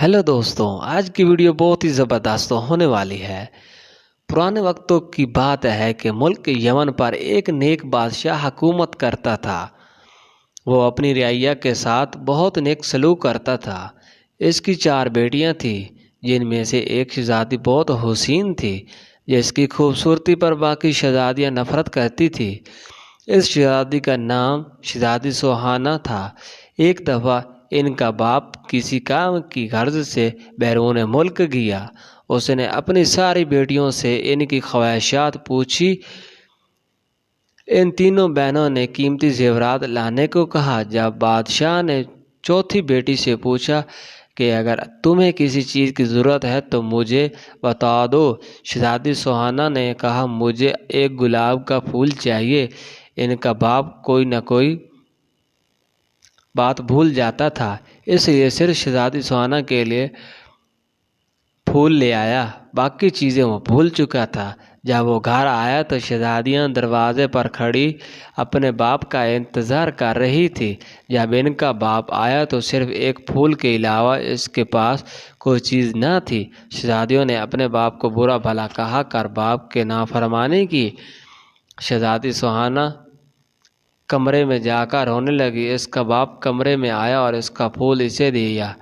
Hello दोस्तों, आज की वीडियो बहुत ही ज़बरदस्त होने वाली है। पुराने वक्तों की बात है कि मुल्क यमन पर एक नेक बादशाह हुकूमत करता था। वो अपनी रियाया के साथ बहुत नेक सलूक करता था। इसकी 4 बेटियां थीं, जिनमें से एक शहजादी बहुत हुसीन थी, जिसकी खूबसूरती पर बाकी शहजादियां नफरत करती थी। इस शहजादी का नाम शहजादी सुहाना था। एक दफ़ा इनका बाप किसी काम की गर्ज से बैरून मुल्क गया। उसने अपनी सारी बेटियों से इनकी ख्वाहिशात पूछी। इन तीनों बहनों ने कीमती जेवरात लाने को कहा। जब बादशाह ने चौथी बेटी से पूछा कि अगर तुम्हें किसी चीज़ की ज़रूरत है तो मुझे बता दो, शहजादी सुहाना ने कहा, मुझे एक गुलाब का फूल चाहिए। इनका बाप कोई न कोई बात भूल जाता था, इसलिए सिर्फ शहजादी सुहाना के लिए फूल ले आया, बाकी चीज़ें वो भूल चुका था। जब वो घर आया तो शहजादियाँ दरवाजे पर खड़ी अपने बाप का इंतज़ार कर रही थी। जब इनका बाप आया तो सिर्फ एक फूल के अलावा इसके पास कोई चीज़ न थी। शहजादियों ने अपने बाप को बुरा भला कहा कर बाप के नाफरमानी की। शहजादी सुहाना कमरे में जाकर रोने लगी। इसका बाप कमरे में आया और इसका फूल इसे दिया।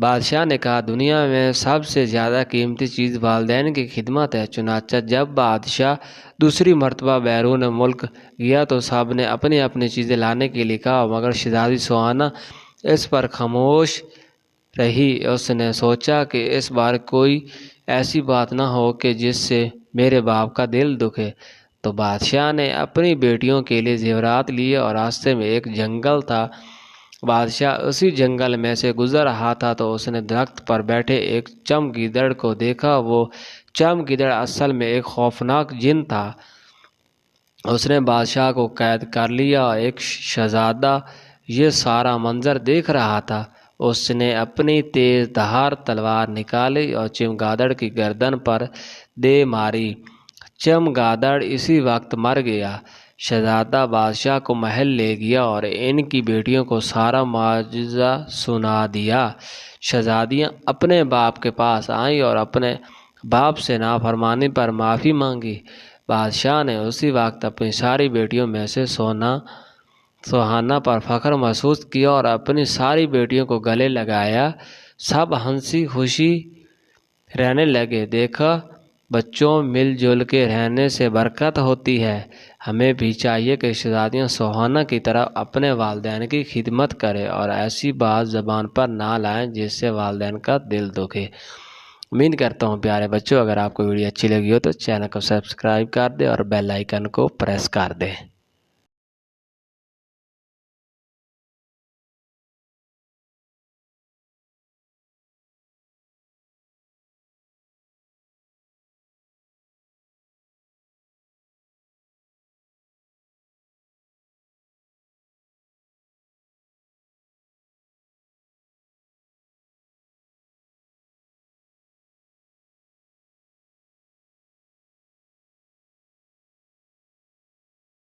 बादशाह ने कहा, दुनिया में सबसे ज़्यादा कीमती चीज़ वालिदैन की खिदमत है। चुनांचे जब बादशाह दूसरी मर्तबा बैरून मुल्क गया तो सब ने अपनी अपनी चीज़ें लाने के लिए कहा, मगर शहजादी सुहाना इस पर खामोश रही। उसने सोचा कि इस बार कोई ऐसी बात ना हो कि जिससे मेरे बाप का दिल दुखे। तो बादशाह ने अपनी बेटियों के लिए जेवरात लिए और रास्ते में एक जंगल था। बादशाह उसी जंगल में से गुजर रहा था तो उसने दरख्त पर बैठे एक चमगीदड़ को देखा। वो चमगीदड़ असल में एक खौफनाक जिन था। उसने बादशाह को कैद कर लिया और एक शहजादा ये सारा मंजर देख रहा था। उसने अपनी तेज धार तलवार निकाली और चमगादड़ की गर्दन पर दे मारी। चमगादड़ इसी वक्त मर गया। शहजादा बादशाह को महल ले गया और इनकी बेटियों को सारा माजज़ा सुना दिया। शहजादियाँ अपने बाप के पास आईं और अपने बाप से नाफरमानी पर माफ़ी मांगी। बादशाह ने उसी वक्त अपनी सारी बेटियों में से सुहाना पर फ़ख्र महसूस किया और अपनी सारी बेटियों को गले लगाया। सब हंसी खुशी रहने लगे। देखा बच्चों, मिलजुल के रहने से बरकत होती है। हमें भी चाहिए कि शहजादियाँ सुहाना की तरह अपने वालिदैन की खिदमत करें और ऐसी बात ज़बान पर ना लाएं जिससे वालिदैन का दिल दुखे। उम्मीद करता हूँ प्यारे बच्चों, अगर आपको वीडियो अच्छी लगी हो तो चैनल को सब्सक्राइब कर दें और बेल आइकन को प्रेस कर दें।